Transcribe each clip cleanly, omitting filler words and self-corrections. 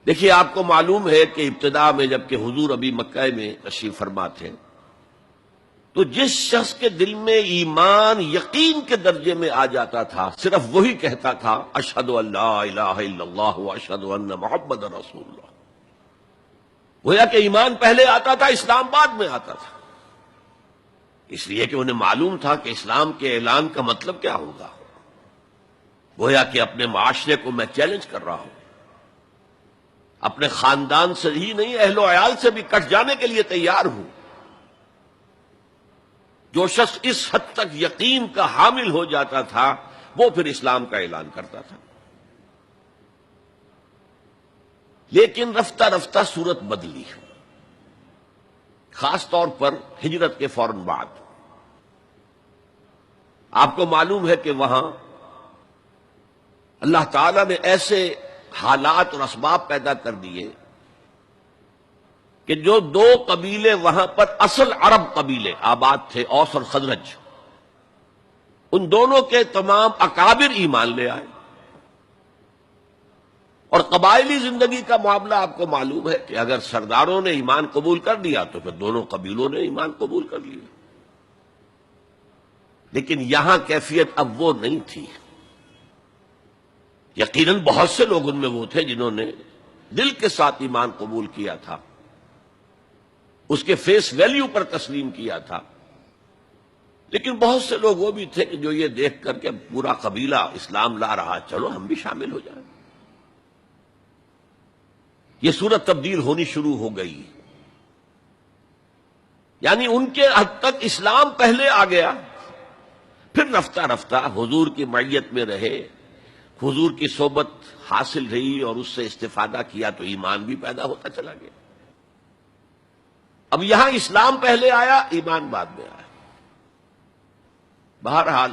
دیکھیے، آپ کو معلوم ہے کہ ابتدا میں جب کہ حضور ابھی مکہ میں تشریف فرما تھے تو جس شخص کے دل میں ایمان یقین کے درجے میں آ جاتا تھا صرف وہی کہتا تھا اشہد ان لا الہ الا اللہ واشہد ان محمد رسول اللہ. گویا کہ ایمان پہلے آتا تھا، اسلام بعد میں آتا تھا، اس لیے کہ انہیں معلوم تھا کہ اسلام کے اعلان کا مطلب کیا ہوگا. گویا کہ اپنے معاشرے کو میں چیلنج کر رہا ہوں، اپنے خاندان سے ہی نہیں اہل و عیال سے بھی کٹ جانے کے لیے تیار ہوں. جو شخص اس حد تک یقین کا حامل ہو جاتا تھا وہ پھر اسلام کا اعلان کرتا تھا. لیکن رفتہ رفتہ صورت بدلی، خاص طور پر ہجرت کے فوراً بعد. آپ کو معلوم ہے کہ وہاں اللہ تعالی نے ایسے حالات اور اسباب پیدا کر دیے کہ جو دو قبیلے وہاں پر اصل عرب قبیلے آباد تھے، اوس اور خزرج، ان دونوں کے تمام اکابر ایمان لے آئے. اور قبائلی زندگی کا معاملہ آپ کو معلوم ہے کہ اگر سرداروں نے ایمان قبول کر لیا تو پھر دونوں قبیلوں نے ایمان قبول کر لیا. لیکن یہاں کیفیت اب وہ نہیں تھی. یقیناً بہت سے لوگ ان میں وہ تھے جنہوں نے دل کے ساتھ ایمان قبول کیا تھا، اس کے فیس ویلیو پر تسلیم کیا تھا. لیکن بہت سے لوگ وہ بھی تھے کہ جو یہ دیکھ کر کے پورا قبیلہ اسلام لا رہا، چلو ہم بھی شامل ہو جائیں. یہ صورت تبدیل ہونی شروع ہو گئی. یعنی ان کے حد تک اسلام پہلے آ گیا، پھر رفتہ رفتہ حضور کی معیت میں رہے، حضور کی صحبت حاصل رہی اور اس سے استفادہ کیا تو ایمان بھی پیدا ہوتا چلا گیا. اب یہاں اسلام پہلے آیا، ایمان بعد میں آیا. بہرحال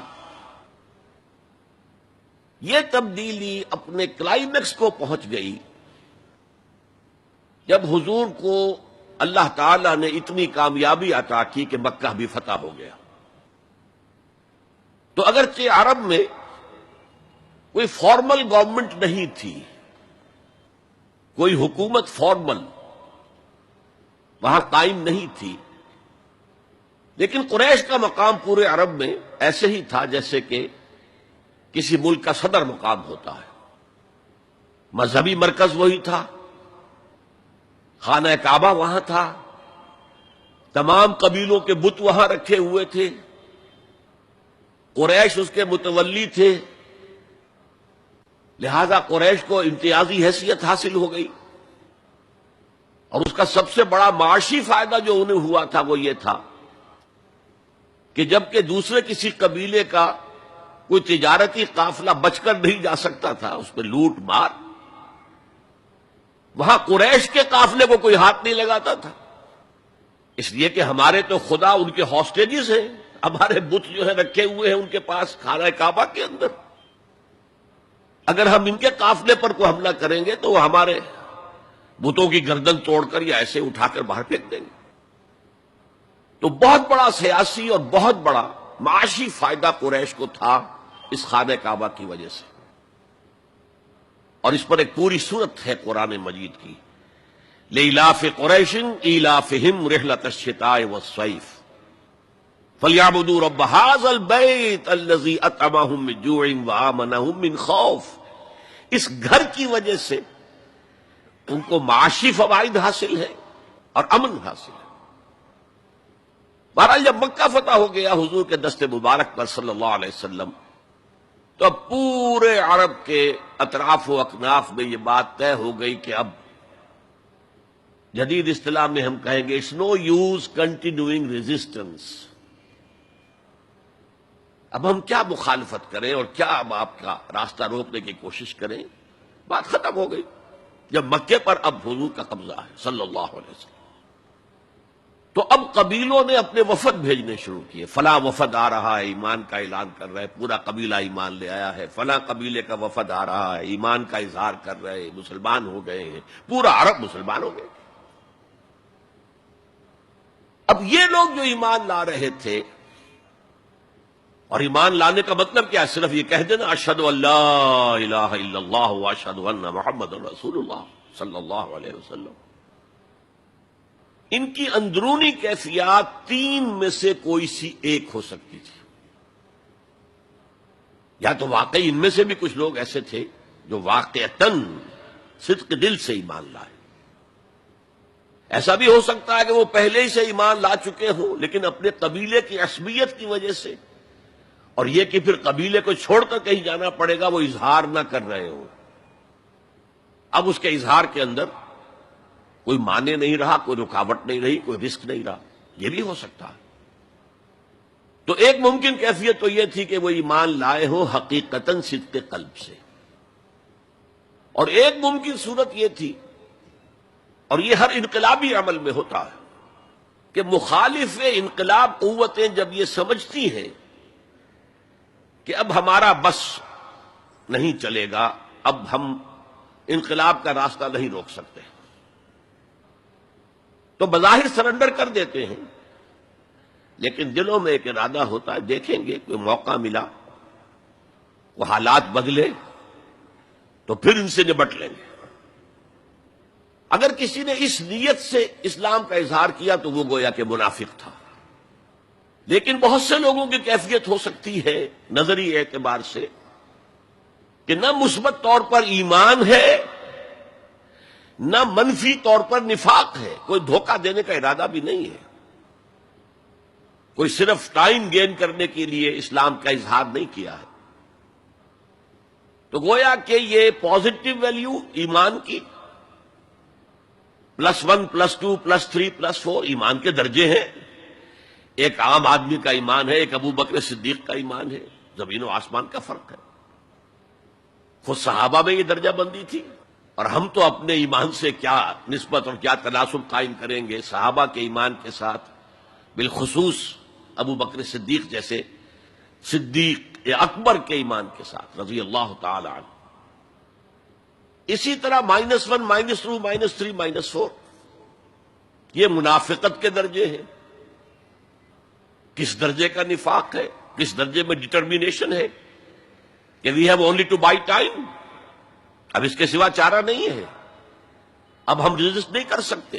یہ تبدیلی اپنے کلائمیکس کو پہنچ گئی جب حضور کو اللہ تعالی نے اتنی کامیابی عطا کی کہ مکہ بھی فتح ہو گیا. تو اگرچہ عرب میں کوئی فارمل گورنمنٹ نہیں تھی، کوئی حکومت فارمل وہاں قائم نہیں تھی، لیکن قریش کا مقام پورے عرب میں ایسے ہی تھا جیسے کہ کسی ملک کا صدر مقام ہوتا ہے. مذہبی مرکز وہی تھا، خانہ کعبہ وہاں تھا، تمام قبیلوں کے بت وہاں رکھے ہوئے تھے، قریش اس کے متولی تھے، لہذا قریش کو امتیازی حیثیت حاصل ہو گئی. اور اس کا سب سے بڑا معاشی فائدہ جو انہیں ہوا تھا وہ یہ تھا کہ جب کہ دوسرے کسی قبیلے کا کوئی تجارتی قافلہ بچ کر نہیں جا سکتا تھا، اس پہ لوٹ مار، وہاں قریش کے قافلے کو کوئی ہاتھ نہیں لگاتا تھا. اس لیے کہ ہمارے تو خدا ان کے ہاسٹیجز ہیں، ہمارے بت جو ہے رکھے ہوئے ہیں ان کے پاس خانہ کعبہ کے اندر. اگر ہم ان کے قافلے پر کوئی حملہ کریں گے تو وہ ہمارے بتوں کی گردن توڑ کر یا ایسے اٹھا کر باہر پھینک دیں گے. تو بہت بڑا سیاسی اور بہت بڑا معاشی فائدہ قریش کو تھا اس خانہ کعبہ کی وجہ سے. اور اس پر ایک پوری صورت ہے قرآن مجید کی، لإلاف قریش ایلافہم رحلۃ الشتاء والصیف فلیعبدوا رب ھذا البیت الذی اطعمہم من جوع وآمنہم من خوف. اس گھر کی وجہ سے ان کو معاشی فوائد حاصل ہے اور امن حاصل ہے. بہرحال جب مکہ فتح ہو گیا حضور کے دست مبارک پر صلی اللہ علیہ وسلم، تو اب پورے عرب کے اطراف و اکناف میں یہ بات طے ہو گئی کہ اب جدید اصطلاح میں ہم کہیں گے it's no use continuing resistance. اب ہم کیا مخالفت کریں اور کیا اب آپ کا راستہ روکنے کی کوشش کریں. بات ختم ہو گئی جب مکے پر اب حضور کا قبضہ ہے صلی اللہ علیہ وسلم. تو اب قبیلوں نے اپنے وفد بھیجنے شروع کیے. فلاں وفد آ رہا ہے، ایمان کا اعلان کر رہا ہے، پورا قبیلہ ایمان لے آیا ہے. فلاں قبیلے کا وفد آ رہا ہے، ایمان کا اظہار کر رہے ہیں، مسلمان ہو گئے ہیں، پورا عرب مسلمان ہو گئے. اب یہ لوگ جو ایمان لا رہے تھے، اور ایمان لانے کا مطلب کیا ہے؟ صرف یہ کہہ دینا اشہد ان لا الہ الا اللہ واشہد ان محمد رسول اللہ. صلی اللہ علیہ وسلم. ان کی اندرونی کیفیات تین میں سے کوئی سی ایک ہو سکتی تھی. یا تو واقعی ان میں سے بھی کچھ لوگ ایسے تھے جو واقعتاً صدق دل سے ایمان لائے. ایسا بھی ہو سکتا ہے کہ وہ پہلے ہی سے ایمان لا چکے ہوں لیکن اپنے قبیلے کی عصبیت کی وجہ سے اور یہ کہ پھر قبیلے کو چھوڑ کر کہیں جانا پڑے گا وہ اظہار نہ کر رہے ہوں. اب اس کے اظہار کے اندر کوئی معنی نہیں رہا, کوئی رکاوٹ نہیں رہی, کوئی رسک نہیں رہا. یہ بھی ہو سکتا ہے. تو ایک ممکن کیفیت تو یہ تھی کہ وہ ایمان لائے ہوں حقیقتاً صدق قلب سے, اور ایک ممکن صورت یہ تھی, اور یہ ہر انقلابی عمل میں ہوتا ہے, کہ مخالف انقلاب قوتیں جب یہ سمجھتی ہیں کہ اب ہمارا بس نہیں چلے گا, اب ہم انقلاب کا راستہ نہیں روک سکتے, تو بظاہر سرنڈر کر دیتے ہیں, لیکن دلوں میں ایک ارادہ ہوتا ہے دیکھیں گے کوئی موقع ملا, وہ حالات بدلے تو پھر ان سے نبٹ لیں گے. اگر کسی نے اس نیت سے اسلام کا اظہار کیا تو وہ گویا کہ منافق تھا. لیکن بہت سے لوگوں کی کیفیت ہو سکتی ہے نظری اعتبار سے کہ نہ مثبت طور پر ایمان ہے نہ منفی طور پر نفاق ہے, کوئی دھوکہ دینے کا ارادہ بھی نہیں ہے, کوئی صرف ٹائم گین کرنے کے لیے اسلام کا اظہار نہیں کیا ہے. تو گویا کہ یہ پازیٹو ویلیو ایمان کی +1 +2 +3 +4 ایمان کے درجے ہیں. ایک عام آدمی کا ایمان ہے, ایک ابو بکر صدیق کا ایمان ہے, زمین و آسمان کا فرق ہے. خود صحابہ میں یہ درجہ بندی تھی, اور ہم تو اپنے ایمان سے کیا نسبت اور کیا تناسب قائم کریں گے صحابہ کے ایمان کے ساتھ, بالخصوص ابو بکر صدیق جیسے صدیق اکبر کے ایمان کے ساتھ رضی اللہ تعالی عنہ. اسی طرح -1 -2 -3 -4 یہ منافقت کے درجے ہیں. کس درجے کا نفاق ہے, کس درجے میں ڈٹرمینیشن ہے کہ we have only to buy time, اب اس کے سوا چارہ نہیں ہے, اب ہم ریزسٹ نہیں کر سکتے,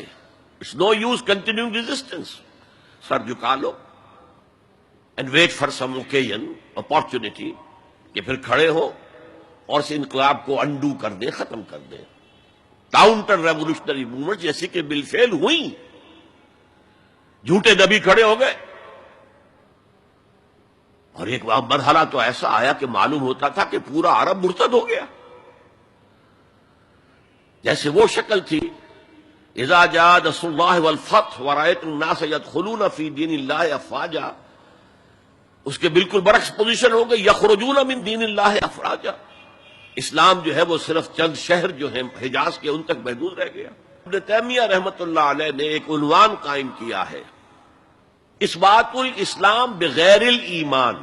it's no use continuing resistance, سر جھکا لو and wait for some occasion opportunity کہ پھر کھڑے ہو اور اس انقلاب کو انڈو کر دیں, ختم کر دیں. کاؤنٹر ریولوشنری موومنٹ جیسی کہ بالفعل ہوئی, جھوٹے نبی کھڑے ہو گئے, اور ایک مرحلہ تو ایسا آیا کہ معلوم ہوتا تھا کہ پورا عرب مرتد ہو گیا. جیسے وہ شکل تھی اذا جاء نصر اللہ والفتح ورأيت الناس يدخلون في دین اللہ افواجا, اس کے بالکل برعکس پوزیشن ہو گئی یخرجون من دین اللہ افواجا. اسلام جو ہے وہ صرف چند شہر جو ہیں حجاز کے ان تک محدود رہ گیا. ابن تیمیہ رحمۃ اللہ علیہ نے ایک عنوان قائم کیا ہے, اثبات الاسلام بغیر الایمان.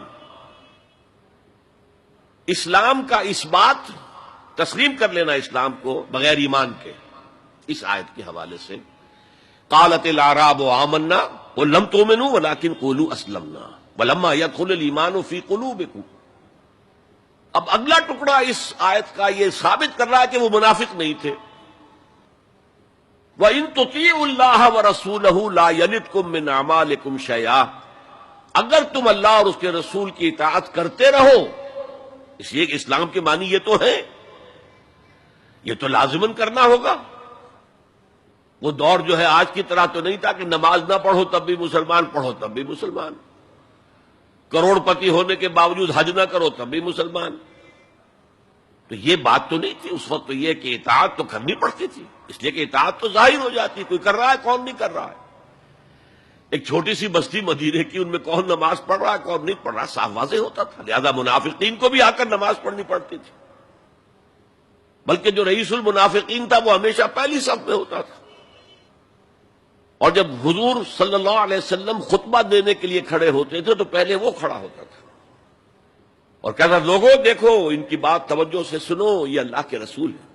اسلام کا اثبات, تسلیم کر لینا اسلام کو بغیر ایمان کے. اس آیت کے حوالے سے قالت الاعراب آمنا قل لم تؤمنوا ولكن قولوا اسلمنا ولما يدخل الايمان في قلوبكم. اب اگلا ٹکڑا اس آیت کا یہ ثابت کر رہا ہے کہ وہ منافق نہیں تھے. وَإِن تُطِيعُوا اللَّهَ وَرَسُولَهُ لَا يَلِدْكُم مِّنْ أَعْمَالِكُمْ شَيْئًا, اگر تم اللہ اور اس کے رسول کی اطاعت کرتے رہو, اس لیے کہ اسلام کے معنی یہ تو ہے, یہ تو لازماً کرنا ہوگا. وہ دور جو ہے آج کی طرح تو نہیں تھا کہ نماز نہ پڑھو تب بھی مسلمان, پڑھو تب بھی مسلمان, کروڑ پتی ہونے کے باوجود حج نہ کرو تب بھی مسلمان. تو یہ بات تو نہیں تھی اس وقت. تو یہ کہ اطاعت تو کرنی پڑتی تھی, اس لیے کہ اطاعت تو ظاہر ہو جاتی, کوئی کر رہا ہے کون نہیں کر رہا ہے. ایک چھوٹی سی بستی مدینے کی, ان میں کون نماز پڑھ رہا ہے کون نہیں پڑھ رہا صاف واضح ہوتا تھا. لہذا منافقین کو بھی آ کر نماز پڑھنی پڑتی تھی, بلکہ جو رئیس المنافقین تھا وہ ہمیشہ پہلی صف میں ہوتا تھا. اور جب حضور صلی اللہ علیہ وسلم خطبہ دینے کے لیے کھڑے ہوتے تھے تو پہلے وہ کھڑا ہوتا تھا اور کہتا, لوگوں دیکھو ان کی بات توجہ سے سنو, یہ اللہ کے رسول ہے.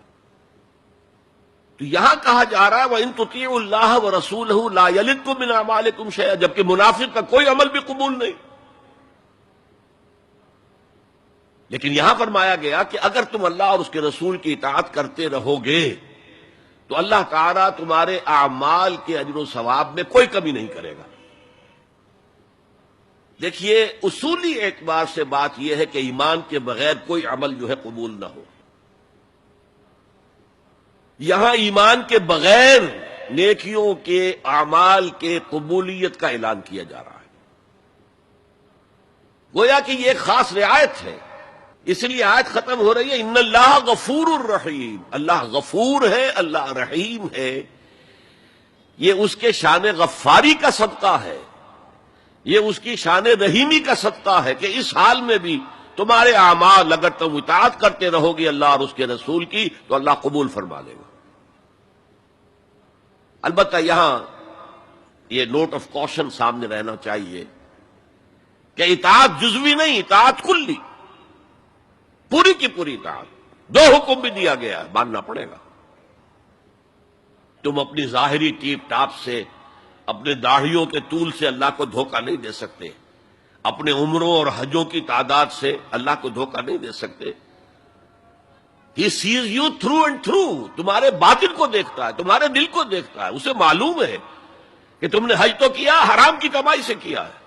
تو یہاں کہا جا رہا ہے وَإِن تُطِيعُوا اللَّهَ وَرَسُولَهُ لَا يَلِدْكُم مِّنْ أَعْمَالِكُمْ شَيْئًا, جبکہ منافق کا کوئی عمل بھی قبول نہیں. لیکن یہاں فرمایا گیا کہ اگر تم اللہ اور اس کے رسول کی اطاعت کرتے رہو گے تو اللہ تعالیٰ تمہارے اعمال کے اجر و ثواب میں کوئی کمی نہیں کرے گا۔ دیکھیے اصولی اعتبار سے بات یہ ہے کہ ایمان کے بغیر کوئی عمل جو ہے قبول نہ ہو۔ یہاں ایمان کے بغیر نیکیوں کے اعمال کے قبولیت کا اعلان کیا جا رہا ہے، گویا کہ یہ ایک خاص رعایت ہے، اس لیے آیت ختم ہو رہی ہے ان اللہ غفور الرحیم، اللہ غفور ہے، اللہ رحیم ہے۔ یہ اس کے شان غفاری کا صدقہ ہے، یہ اس کی شان رحیمی کا صدقہ ہے کہ اس حال میں بھی تمہارے اعمال اگر تم اطاعت کرتے رہو گے اللہ اور اس کے رسول کی تو اللہ قبول فرما لے گا۔ البتہ یہاں یہ نوٹ آف کوشن سامنے رہنا چاہیے کہ اطاعت جزوی نہیں، اطاعت کلی، پوری کی پوری اطاعت۔ دو حکم بھی دیا گیا ہے، ماننا پڑے گا۔ تم اپنی ظاہری ٹیپ ٹاپ سے، اپنے داڑھیوں کے طول سے اللہ کو دھوکہ نہیں دے سکتے، اپنے عمروں اور حجوں کی تعداد سے اللہ کو دھوکہ نہیں دے سکتے۔ He sees you through and through، تمہارے باطن کو دیکھتا ہے، تمہارے دل کو دیکھتا ہے، اسے معلوم ہے کہ تم نے حج تو کیا، حرام کی کمائی سے کیا ہے۔